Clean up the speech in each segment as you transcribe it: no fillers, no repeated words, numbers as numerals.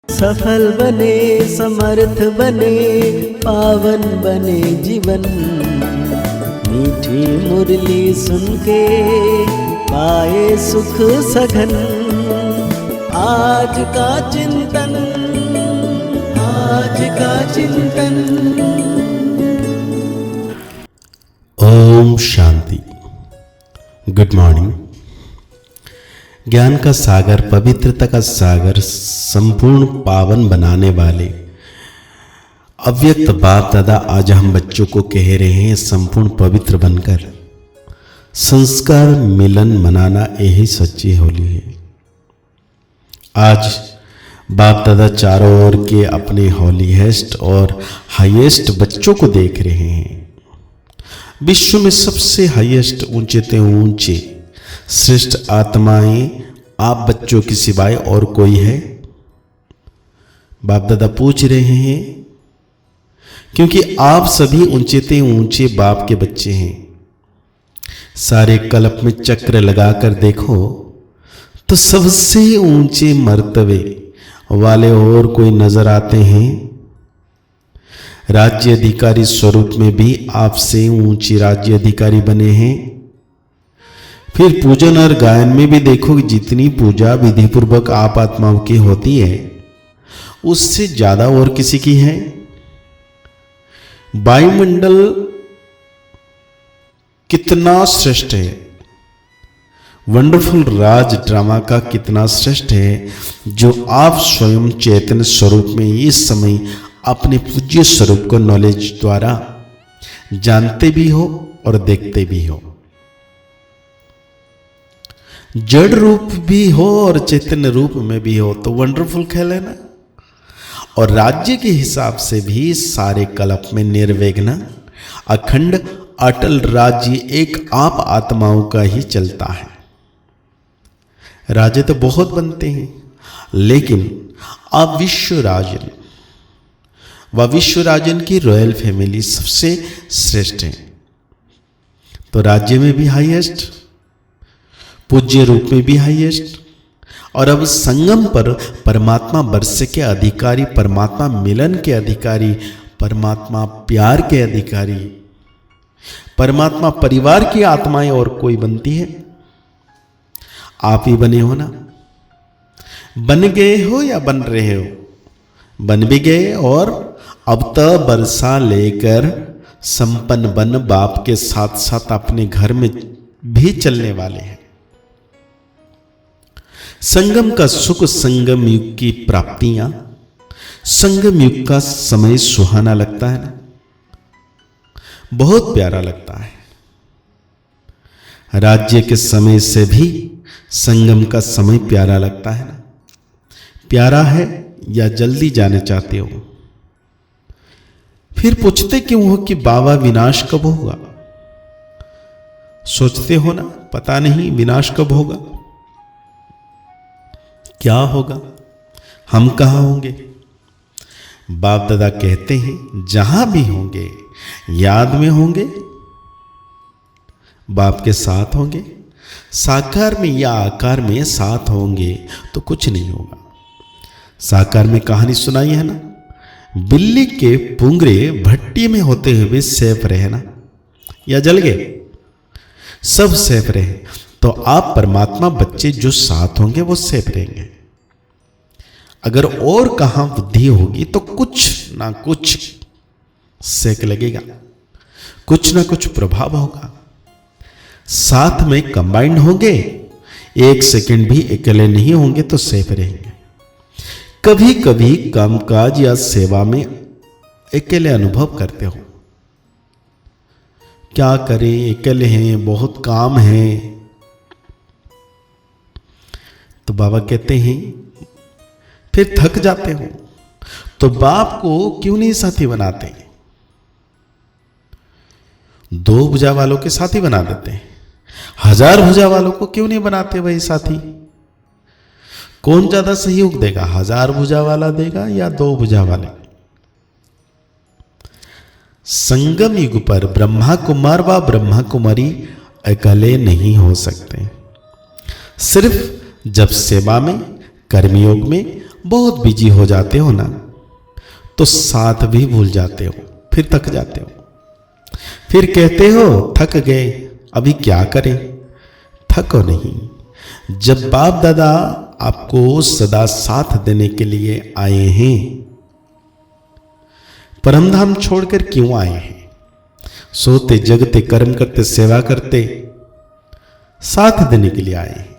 सफल बने, समर्थ बने, पावन बने जीवन। मीठी मुरली सुन के पाए सुख सघन। आज का चिंतन, आज का चिंतन। ओम शांति। Good morning. ज्ञान का सागर, पवित्रता का सागर, संपूर्ण पावन बनाने वाले अव्यक्त बाप दादा आज हम बच्चों को कह रहे हैं, संपूर्ण पवित्र बनकर संस्कार मिलन मनाना यही सच्ची होली है। आज बाप दादा चारों ओर के अपने हॉलीएस्ट और हाईएस्ट बच्चों को देख रहे हैं। विश्व में सबसे हाईएस्ट, ऊंचे ते ऊंचे श्रेष्ठ आत्माएं आप बच्चों के सिवाय और कोई है? बाप दादा पूछ रहे हैं, क्योंकि आप सभी ऊंचे ते ऊंचे बाप के बच्चे हैं। सारे कल्प में चक्र लगाकर देखो तो सबसे ऊंचे मर्तबे वाले और कोई नजर आते हैं? राज्य अधिकारी स्वरूप में भी आपसे ऊंचे राज्य अधिकारी बने हैं। फिर पूजन और गायन में भी देखो कि जितनी पूजा विधि पूर्वक आप आत्माओं की होती है उससे ज्यादा और किसी की है? वायुमंडल कितना श्रेष्ठ है, वंडरफुल राज ड्रामा का कितना श्रेष्ठ है, जो आप स्वयं चैतन्य स्वरूप में इस समय अपने पूज्य स्वरूप को नॉलेज द्वारा जानते भी हो और देखते भी हो। जड़ रूप भी हो और चैतन्य रूप में भी हो तो वंडरफुल खेल है ना। और राज्य के हिसाब से भी सारे कल्प में निर्विघ्न अखंड अटल राज्य एक आप आत्माओं का ही चलता है। राज्य तो बहुत बनते हैं, लेकिन आप विश्व राजन व विश्व राजन की रॉयल फैमिली सबसे श्रेष्ठ है। तो राज्य में भी हाईएस्ट, पूज्य रूप में भी हाईएस्ट, और अब संगम पर परमात्मा वर्ष के अधिकारी, परमात्मा मिलन के अधिकारी, परमात्मा प्यार के अधिकारी, परमात्मा परिवार की आत्माएं और कोई बनती है? आप ही बने हो ना। बन गए हो या बन रहे हो? बन भी गए, और अब तक बरसा लेकर संपन्न बन बाप के साथ साथ अपने घर में भी चलने वाले हैं। संगम का सुख, संगम युग की प्राप्तियां, संगम युग का समय सुहाना लगता है ना, बहुत प्यारा लगता है। राज्य के समय से भी संगम का समय प्यारा लगता है ना। प्यारा है या जल्दी जाने चाहते हो? फिर पूछते क्यों हो कि बाबा विनाश कब होगा? सोचते हो ना, पता नहीं विनाश कब होगा, क्या होगा, हम कहां होंगे? बाप दादा कहते हैं जहां भी होंगे याद में होंगे, बाप के साथ होंगे। साकार में या आकार में साथ होंगे तो कुछ नहीं होगा। साकार में कहानी सुनाई है ना, बिल्ली के पुंगरे भट्टी में होते हुए सेफ रहे ना, या जल गए? सब सेफ रहे। तो आप परमात्मा बच्चे जो साथ होंगे वो सेफ रहेंगे। अगर और कहां बुद्धि होगी तो कुछ ना कुछ सेक लगेगा, कुछ ना कुछ प्रभाव होगा। साथ में कंबाइंड होंगे, एक सेकंड भी अकेले नहीं होंगे तो सेफ रहेंगे। कभी कभी कामकाज या सेवा में अकेले अनुभव करते हो, क्या करें, अकेले हैं, बहुत काम है। तो बाबा कहते हैं फिर थक जाते हो तो बाप को क्यों नहीं साथी बनाते? दो भुजा वालों के साथी बना देते हैं, 1000 भुजा वालों को क्यों नहीं बनाते वही साथी? कौन ज्यादा सहयोग देगा, 1000 भुजा वाला देगा या 2 भुजा वाले? संगम युग पर ब्रह्मा कुमार व ब्रह्मा कुमारी अकेले नहीं हो सकते। सिर्फ जब सेवा में, कर्मयोग में बहुत बिजी हो जाते हो ना, तो साथ भी भूल जाते हो, फिर थक जाते हो, फिर कहते हो थक गए, अभी क्या करें। थको नहीं। जब बाप दादा आपको सदा साथ देने के लिए आए हैं, परमधाम छोड़कर क्यों आए हैं? सोते जगते कर्म करते सेवा करते साथ देने के लिए आए हैं।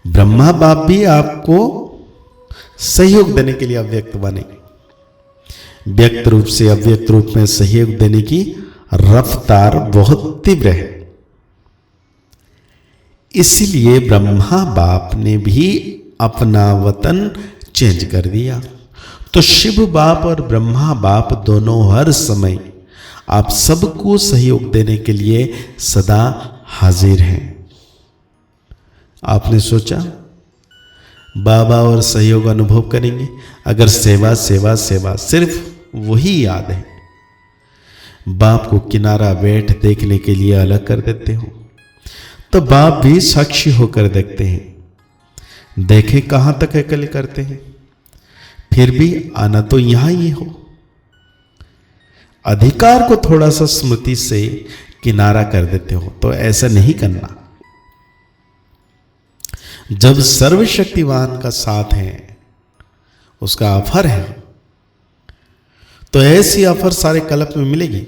ब्रह्मा बाप भी आपको सहयोग देने के लिए अव्यक्त बने। व्यक्त रूप से अव्यक्त रूप में सहयोग देने की रफ्तार बहुत तीव्र है। इसलिए ब्रह्मा बाप ने भी अपना वतन चेंज कर दिया। तो शिव बाप और ब्रह्मा बाप दोनों हर समय आप सबको सहयोग देने के लिए सदा हाजिर हैं। आपने सोचा बाबा और सहयोग अनुभव करेंगे? अगर सेवा सेवा सेवा सिर्फ वही याद है, बाप को किनारा बैठ देखने के लिए अलग कर देते हो, तो बाप भी साक्षी होकर देखते हैं। देखे कहां तक अकेले करते हैं, फिर भी आना तो यहां ही हो। अधिकार को थोड़ा सा स्मृति से किनारा कर देते हो, तो ऐसा नहीं करना। जब सर्वशक्तिवान का साथ है, उसका ऑफर है, तो ऐसी ऑफर सारे कल्प में मिलेगी?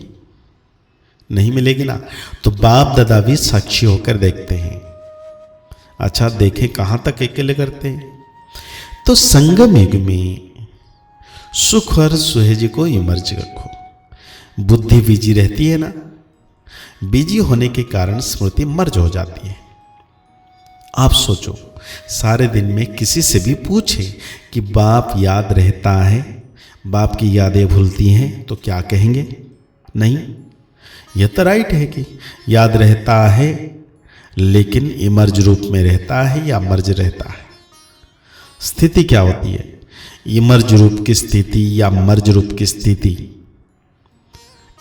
नहीं मिलेगी ना। तो बाप दादा भी साक्षी होकर देखते हैं। अच्छा देखें कहां तक अकेले करते हैं। तो संगम युग में सुख और सुहेज को इमर्ज रखो। बुद्धि बिजी रहती है ना, बिजी होने के कारण स्मृति मर्ज हो जाती है। आप सोचो, सारे दिन में किसी से भी पूछे कि बाप याद रहता है, बाप की यादें भूलती हैं, तो क्या कहेंगे? नहीं। यह तो राइट है कि याद रहता है, लेकिन इमर्ज रूप में रहता है या मर्ज रहता है? स्थिति क्या होती है? इमर्ज रूप की स्थिति या मर्ज रूप की स्थिति,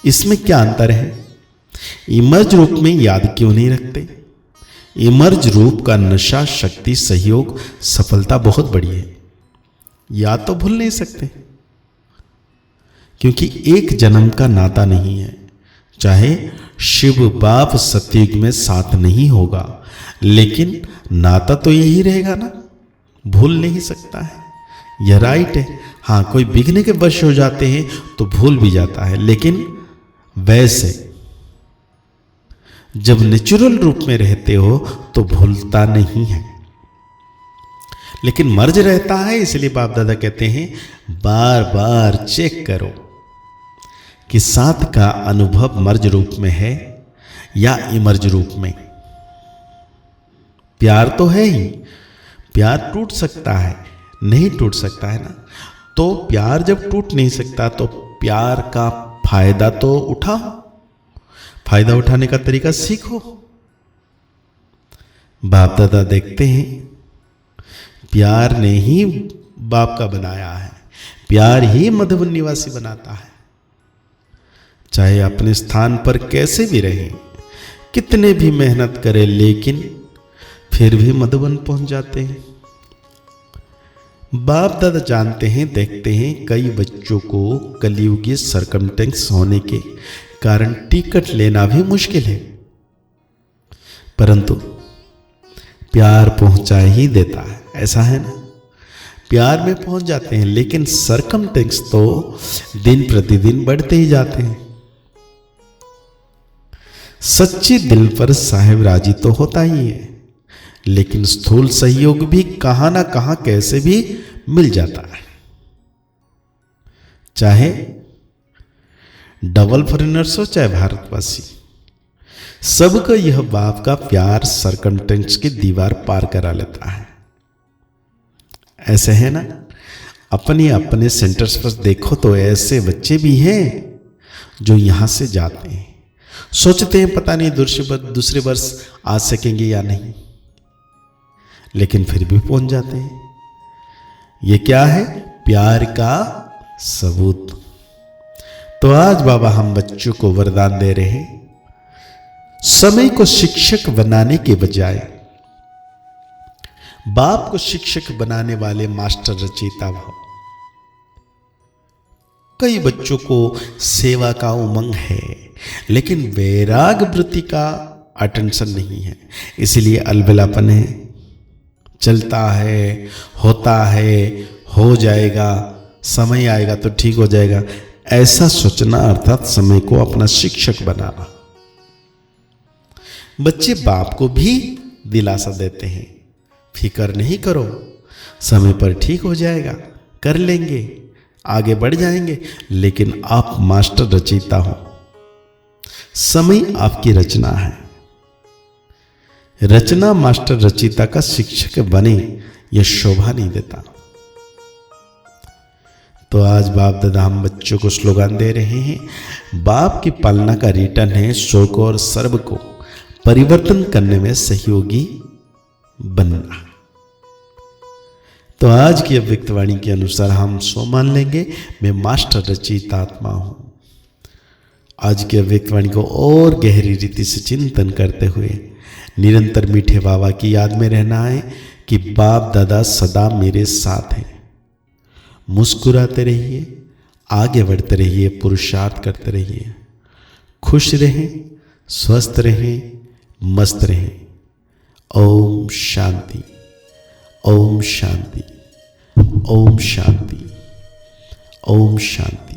इसमें क्या अंतर है? इमर्ज रूप में याद क्यों नहीं रखते? इमर्ज रूप का नशा, शक्ति, सहयोग, सफलता बहुत बड़ी है। याद तो भूल नहीं सकते, क्योंकि एक जन्म का नाता नहीं है। चाहे शिव बाप सतयुग में साथ नहीं होगा, लेकिन नाता तो यही रहेगा ना, भूल नहीं सकता है। यह राइट है। हाँ, कोई बिगने के वश हो जाते हैं तो भूल भी जाता है, लेकिन वैसे जब नेचुरल रूप में रहते हो तो भूलता नहीं है। लेकिन मर्ज रहता है, इसलिए बाप दादा कहते हैं बार बार चेक करो कि साथ का अनुभव मर्ज रूप में है या इमर्ज रूप में। प्यार तो है ही, प्यार टूट सकता है, नहीं टूट सकता है ना। तो प्यार जब टूट नहीं सकता, तो प्यार का फायदा तो उठाओ, फायदा उठाने का तरीका सीखो। बाप दादा देखते हैं प्यार ने ही बाप का बनाया है, प्यार ही मधुबन निवासी बनाता है। चाहे अपने स्थान पर कैसे भी रहें, कितने भी मेहनत करें, लेकिन फिर भी मधुबन पहुंच जाते हैं। बाप दादा जानते हैं, देखते हैं कई बच्चों को कलयुगी सरकमटेंस होने के कारण टिकट लेना भी मुश्किल है, परंतु प्यार पहुंचा ही देता है। ऐसा है ना, प्यार में पहुंच जाते हैं, लेकिन सरकमटेंस तो दिन प्रतिदिन बढ़ते ही जाते हैं। सच्चे दिल पर साहेब राजी तो होता ही है, लेकिन स्थूल सहयोग भी कहां ना कहां कैसे भी मिल जाता है। चाहे डबल फॉरेनर्स हो चाहे भारतवासी, सबका यह बाप का प्यार सरकमटेंस की दीवार पार करा लेता है। ऐसे है ना, अपने अपने सेंटर्स पर देखो तो ऐसे बच्चे भी हैं जो यहां से जाते हैं, सोचते हैं पता नहीं दूसरे वर्ष आ सकेंगे या नहीं, लेकिन फिर भी पहुंच जाते हैं। ये क्या है? प्यार का सबूत। तो आज बाबा हम बच्चों को वरदान दे रहे हैं, समय को शिक्षक बनाने के बजाय बाप को शिक्षक बनाने वाले मास्टर रचयिता भाव। कई बच्चों को सेवा का उमंग है, लेकिन वैराग वृत्ति का अटेंशन नहीं है, इसलिए अलबेलापन है। चलता है, होता है, हो जाएगा, समय आएगा तो ठीक हो जाएगा, ऐसा सोचना अर्थात समय को अपना शिक्षक बनाना। बच्चे बाप को भी दिलासा देते हैं, फिक्र नहीं करो, समय पर ठीक हो जाएगा, कर लेंगे, आगे बढ़ जाएंगे। लेकिन आप मास्टर रचयिता हो, समय आपकी रचना है। रचना मास्टर रचयिता का शिक्षक बने, यह शोभा नहीं देता। तो आज बाप दादा हम बच्चों को स्लोगन दे रहे हैं, बाप की पालना का रिटर्न है स्व को और सर्व को परिवर्तन करने में सहयोगी बनना। तो आज की अव्यक्तवाणी के अनुसार हम सो मान लेंगे, मैं मास्टर रचयिता आत्मा हूं। आज की अव्यक्तवाणी को और गहरी रीति से चिंतन करते हुए निरंतर मीठे बाबा की याद में रहना है कि बाप दादा सदा मेरे साथ हैं। मुस्कुराते रहिए, आगे बढ़ते रहिए, पुरुषार्थ करते रहिए, खुश रहें, स्वस्थ रहें, मस्त रहें। ओम शांति, ओम शांति, ओम शांति, ओम शांति।